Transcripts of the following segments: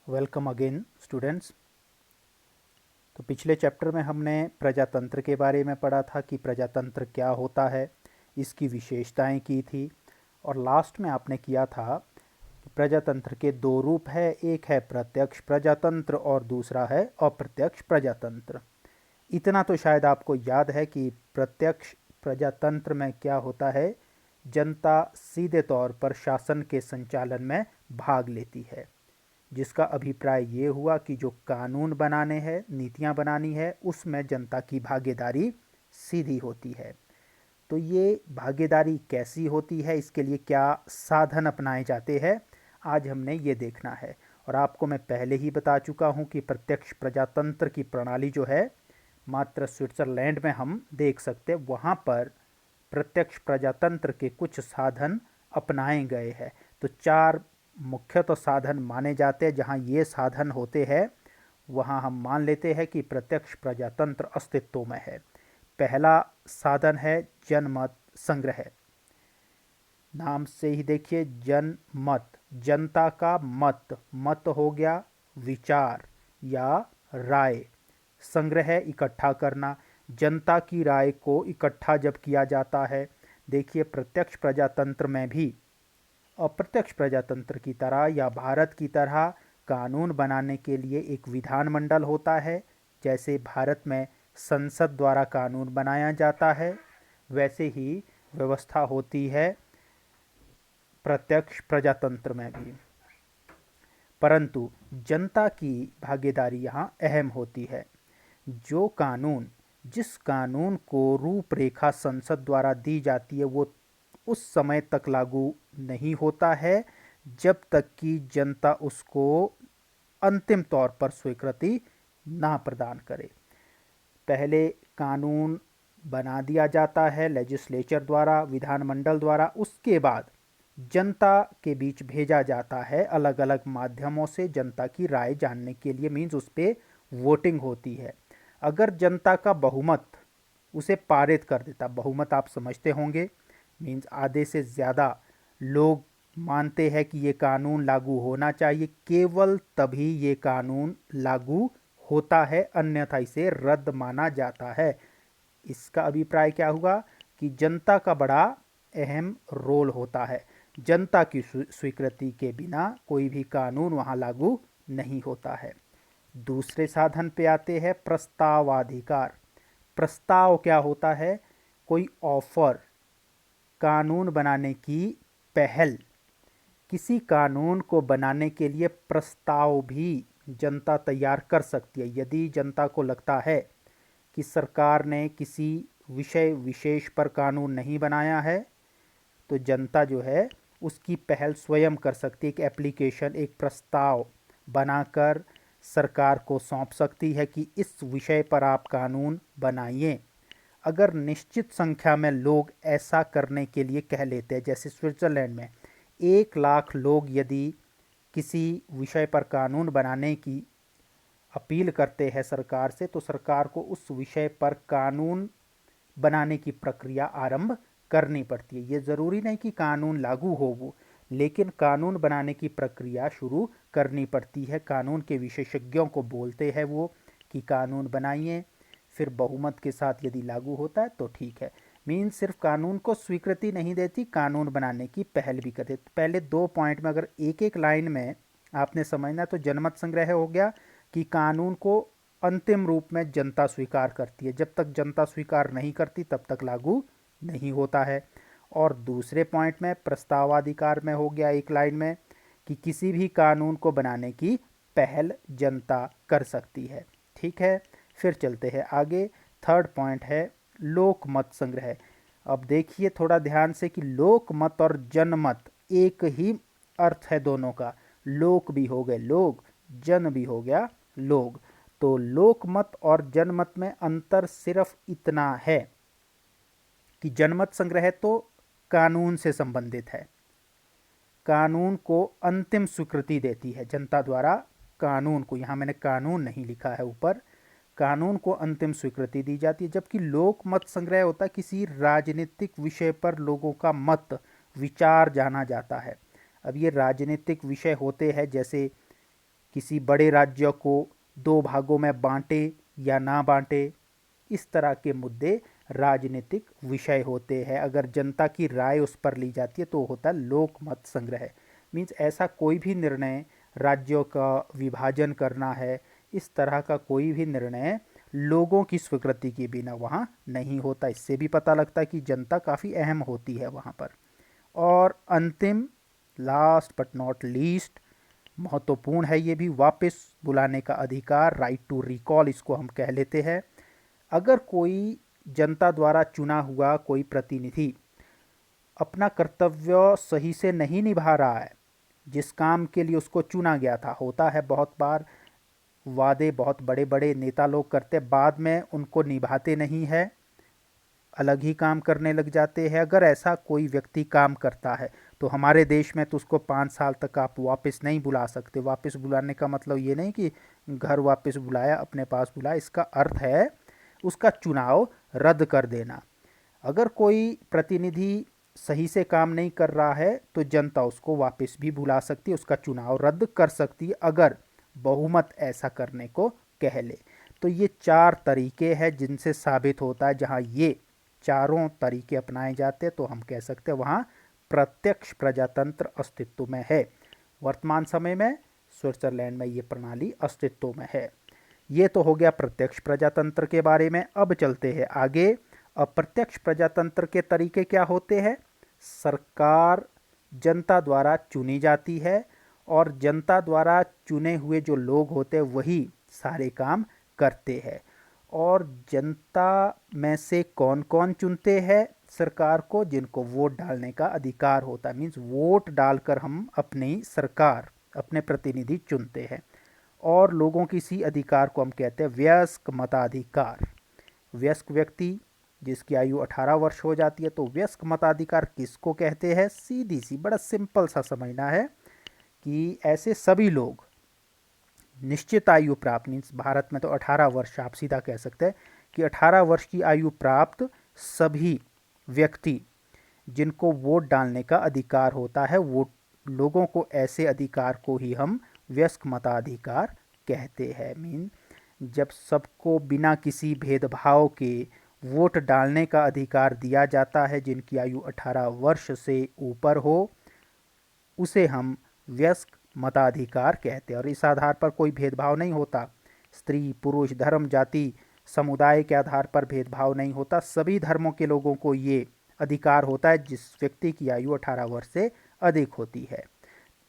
Welcome again students. तो पिछले chapter में हमने प्रजातंत्र के बारे में पढ़ा था कि प्रजातंत्र क्या होता है, इसकी विशेषताएं की थी। और लास्ट में आपने किया था कि प्रजातंत्र के दो रूप है, एक है प्रत्यक्ष प्रजातंत्र और दूसरा है अप्रत्यक्ष प्रजातंत्र। इतना तो शायद आपको याद है कि प्रत्यक्ष प्रजातंत्र में क्या होता है, जनता सीधे तौर पर शासन के संचालन में भाग लेती है, जिसका अभिप्राय ये हुआ कि जो कानून बनाने हैं, नीतियां बनानी है, उसमें जनता की भागीदारी सीधी होती है। तो ये भागीदारी कैसी होती है, इसके लिए क्या साधन अपनाए जाते हैं, आज हमने ये देखना है। और आपको मैं पहले ही बता चुका हूँ कि प्रत्यक्ष प्रजातंत्र की प्रणाली जो है मात्र स्विट्ज़रलैंड में हम देख सकते हैं। वहाँ पर प्रत्यक्ष प्रजातंत्र के कुछ साधन अपनाए गए हैं। तो चार मुख्यतः साधन माने जाते हैं। जहाँ ये साधन होते हैं वहाँ हम मान लेते हैं कि प्रत्यक्ष प्रजातंत्र अस्तित्व में है। पहला साधन है जनमत संग्रह। नाम से ही देखिए, जनमत, जनता का मत, मत हो गया विचार या राय, संग्रह इकट्ठा करना, जनता की राय को इकट्ठा जब किया जाता है। देखिए, प्रत्यक्ष प्रजातंत्र में भी अप्रत्यक्ष प्रजातंत्र की तरह या भारत की तरह कानून बनाने के लिए एक विधानमंडल होता है। जैसे भारत में संसद द्वारा कानून बनाया जाता है, वैसे ही व्यवस्था होती है प्रत्यक्ष प्रजातंत्र में भी। परंतु जनता की भागीदारी यहाँ अहम होती है। जो कानून, जिस कानून को रूपरेखा संसद द्वारा दी जाती है, वो उस समय तक लागू नहीं होता है जब तक कि जनता उसको अंतिम तौर पर स्वीकृति ना प्रदान करे। पहले कानून बना दिया जाता है लेजिस्लेचर द्वारा, विधानमंडल द्वारा, उसके बाद जनता के बीच भेजा जाता है अलग अलग माध्यमों से जनता की राय जानने के लिए। मीन्स उस पर वोटिंग होती है। अगर जनता का बहुमत उसे पारित कर देता, बहुमत आप समझते होंगे, मीन्स आधे से ज़्यादा लोग मानते हैं कि ये कानून लागू होना चाहिए, केवल तभी ये कानून लागू होता है, अन्यथा इसे रद्द माना जाता है। इसका अभिप्राय क्या हुआ कि जनता का बड़ा अहम रोल होता है। जनता की स्वीकृति के बिना कोई भी कानून वहाँ लागू नहीं होता है। दूसरे साधन पे आते हैं प्रस्तावाधिकार। प्रस्ताव क्या होता है? कोई ऑफर, कानून बनाने की पहल। किसी कानून को बनाने के लिए प्रस्ताव भी जनता तैयार कर सकती है। यदि जनता को लगता है कि सरकार ने किसी विषय विशेष पर कानून नहीं बनाया है, तो जनता जो है उसकी पहल स्वयं कर सकती है। एक एप्लीकेशन, एक प्रस्ताव बनाकर सरकार को सौंप सकती है कि इस विषय पर आप कानून बनाइए। अगर निश्चित संख्या में लोग ऐसा करने के लिए कह लेते हैं, जैसे स्विट्ज़रलैंड में 1 लाख लोग यदि किसी विषय पर कानून बनाने की अपील करते हैं सरकार से, तो सरकार को उस विषय पर कानून बनाने की प्रक्रिया आरंभ करनी पड़ती है। ये ज़रूरी नहीं कि कानून लागू हो वो, लेकिन कानून बनाने की प्रक्रिया शुरू करनी पड़ती है। कानून के विशेषज्ञों को बोलते हैं वो कि कानून बनाइए, फिर बहुमत के साथ यदि लागू होता है तो ठीक है। मीन सिर्फ कानून को स्वीकृति नहीं देती, कानून बनाने की पहल भी करते। पहले 2 पॉइंट में अगर एक एक लाइन में आपने समझना, तो जनमत संग्रह हो गया कि कानून को अंतिम रूप में जनता स्वीकार करती है, जब तक जनता स्वीकार नहीं करती तब तक लागू नहीं होता है। और दूसरे पॉइंट में प्रस्तावाधिकार में हो गया एक लाइन में कि किसी भी कानून को बनाने की पहल जनता कर सकती है। ठीक है, फिर चलते हैं आगे। थर्ड पॉइंट है लोकमत संग्रह। अब देखिए थोड़ा ध्यान से कि लोकमत और जनमत एक ही अर्थ है दोनों का। लोक भी हो गए लोग, जन भी हो गया लोग। तो लोकमत और जनमत में अंतर सिर्फ इतना है कि जनमत संग्रह तो कानून से संबंधित है, कानून को अंतिम स्वीकृति देती है जनता द्वारा। कानून को, यहाँ मैंने कानून नहीं लिखा है ऊपर, कानून को अंतिम स्वीकृति दी जाती है। जबकि लोक मत संग्रह होता है किसी राजनीतिक विषय पर लोगों का मत, विचार जाना जाता है। अब ये राजनीतिक विषय होते हैं जैसे किसी बड़े राज्य को दो भागों में बांटे या ना बांटे, इस तरह के मुद्दे राजनीतिक विषय होते हैं। अगर जनता की राय उस पर ली जाती है तो होता है लोक मत संग्रह। मीन्स ऐसा कोई भी निर्णय, राज्यों का विभाजन करना है, इस तरह का कोई भी निर्णय लोगों की स्वीकृति के बिना वहाँ नहीं होता। इससे भी पता लगता है कि जनता काफ़ी अहम होती है वहाँ पर। और अंतिम, लास्ट बट नॉट लीस्ट, महत्वपूर्ण है ये भी, वापस बुलाने का अधिकार, राइट टू रिकॉल इसको हम कह लेते हैं। अगर कोई जनता द्वारा चुना हुआ कोई प्रतिनिधि अपना कर्तव्य सही से नहीं निभा रहा है, जिस काम के लिए उसको चुना गया था, होता है बहुत बार वादे बहुत बड़े बड़े नेता लोग करते, बाद में उनको निभाते नहीं है, अलग ही काम करने लग जाते हैं। अगर ऐसा कोई व्यक्ति काम करता है तो हमारे देश में तो उसको 5 साल तक आप वापस नहीं बुला सकते। वापस बुलाने का मतलब ये नहीं कि घर वापस बुलाया, अपने पास बुलाया, इसका अर्थ है उसका चुनाव रद्द कर देना। अगर कोई प्रतिनिधि सही से काम नहीं कर रहा है तो जनता उसको वापस भी बुला सकती है, उसका चुनाव रद्द कर सकती है, अगर बहुमत ऐसा करने को कह ले। तो ये 4 तरीके हैं जिनसे साबित होता है, जहाँ ये चारों तरीके अपनाए जाते हैं तो हम कह सकते हैं वहाँ प्रत्यक्ष प्रजातंत्र अस्तित्व में है। वर्तमान समय में स्विट्जरलैंड में ये प्रणाली अस्तित्व में है। ये तो हो गया प्रत्यक्ष प्रजातंत्र के बारे में। अब चलते हैं आगे। अप्रत्यक्ष प्रजातंत्र के तरीके क्या होते हैं? सरकार जनता द्वारा चुनी जाती है और जनता द्वारा चुने हुए जो लोग होते हैं वही सारे काम करते हैं। और जनता में से कौन कौन चुनते हैं सरकार को? जिनको वोट डालने का अधिकार होता है। मीन्स वोट डालकर हम अपनी सरकार, अपने प्रतिनिधि चुनते हैं। और लोगों की इसी अधिकार को हम कहते हैं वयस्क मताधिकार। वयस्क व्यक्ति जिसकी आयु 18 वर्ष हो जाती है, तो वयस्क मताधिकार किसको कहते हैं? सीधी सी, बड़ा सिंपल सा समझना है कि ऐसे सभी लोग निश्चित आयु प्राप्त, मीन्स भारत में तो 18 वर्ष, आप सीधा कह सकते हैं कि 18 वर्ष की आयु प्राप्त सभी व्यक्ति जिनको वोट डालने का अधिकार होता है, वो लोगों को, ऐसे अधिकार को ही हम वयस्क मताधिकार कहते हैं। मीन जब सबको बिना किसी भेदभाव के वोट डालने का अधिकार दिया जाता है, जिनकी आयु 18 वर्ष से ऊपर हो, उसे हम वयस्क मताधिकार कहते हैं। और इस आधार पर कोई भेदभाव नहीं होता, स्त्री पुरुष धर्म जाति समुदाय के आधार पर भेदभाव नहीं होता। सभी धर्मों के लोगों को ये अधिकार होता है जिस व्यक्ति की आयु 18 वर्ष से अधिक होती है।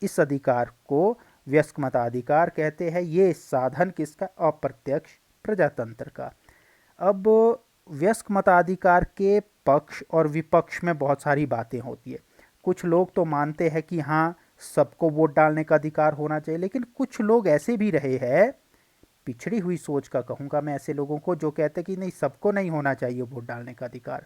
इस अधिकार को वयस्क मताधिकार कहते हैं। ये साधन किसका? अप्रत्यक्ष प्रजातंत्र का। अब वयस्क मताधिकार के पक्ष और विपक्ष में बहुत सारी बातें होती है। कुछ लोग तो मानते हैं कि हाँ, सबको वोट डालने का अधिकार होना चाहिए, लेकिन कुछ लोग ऐसे भी रहे हैं, पिछड़ी हुई सोच का कहूँगा मैं ऐसे लोगों को, जो कहते हैं कि नहीं, सबको नहीं होना चाहिए वोट डालने का अधिकार।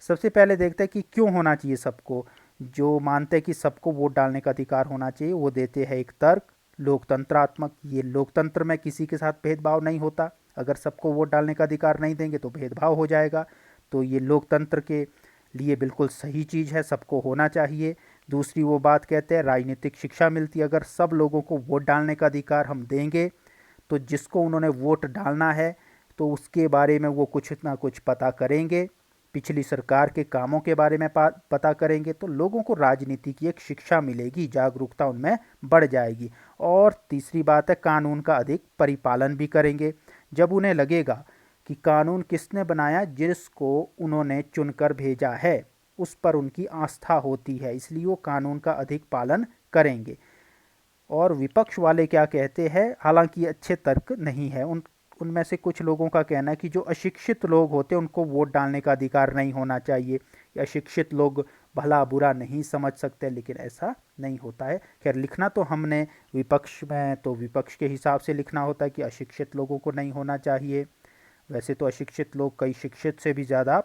सबसे पहले देखते हैं कि क्यों होना चाहिए सबको। जो मानते हैं कि सबको वोट डालने का अधिकार होना चाहिए, वो देते हैं एक तर्क लोकतंत्रात्मक। ये लोकतंत्र में किसी के साथ भेदभाव नहीं होता, अगर सबको वोट डालने का अधिकार नहीं देंगे तो भेदभाव हो जाएगा। तो ये लोकतंत्र के लिए बिल्कुल सही चीज़ है, सबको होना चाहिए। दूसरी वो बात कहते हैं राजनीतिक शिक्षा मिलती है। अगर सब लोगों को वोट डालने का अधिकार हम देंगे तो जिसको उन्होंने वोट डालना है तो उसके बारे में वो कुछ ना कुछ पता करेंगे, पिछली सरकार के कामों के बारे में पता करेंगे, तो लोगों को राजनीति की एक शिक्षा मिलेगी, जागरूकता उनमें बढ़ जाएगी। और तीसरी बात है कानून का अधिक परिपालन भी करेंगे। जब उन्हें लगेगा कि कानून किसने बनाया, जिसको उन्होंने चुनकर भेजा है, उस पर उनकी आस्था होती है, इसलिए वो कानून का अधिक पालन करेंगे। और विपक्ष वाले क्या कहते हैं, हालांकि अच्छे तर्क नहीं है, उनमें से कुछ लोगों का कहना है कि जो अशिक्षित लोग होते हैं उनको वोट डालने का अधिकार नहीं होना चाहिए, या अशिक्षित लोग भला बुरा नहीं समझ सकते, लेकिन ऐसा नहीं होता है। खैर, लिखना तो हमने विपक्ष में, तो विपक्ष के हिसाब से लिखना होता है कि अशिक्षित लोगों को नहीं होना चाहिए। वैसे तो अशिक्षित लोग कई शिक्षित से भी ज़्यादा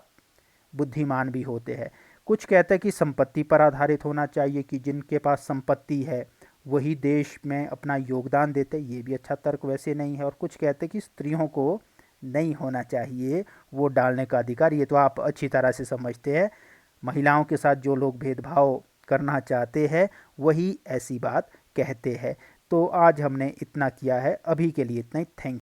बुद्धिमान भी होते हैं। कुछ कहते हैं कि संपत्ति पर आधारित होना चाहिए, कि जिनके पास संपत्ति है वही देश में अपना योगदान देते, ये भी अच्छा तर्क वैसे नहीं है। और कुछ कहते हैं कि स्त्रियों को नहीं होना चाहिए वोट डालने का अधिकार, ये तो आप अच्छी तरह से समझते हैं। महिलाओं के साथ जो लोग भेदभाव करना चाहते हैं वही ऐसी बात कहते हैं। तो आज हमने इतना किया है, अभी के लिए इतना ही। थैंक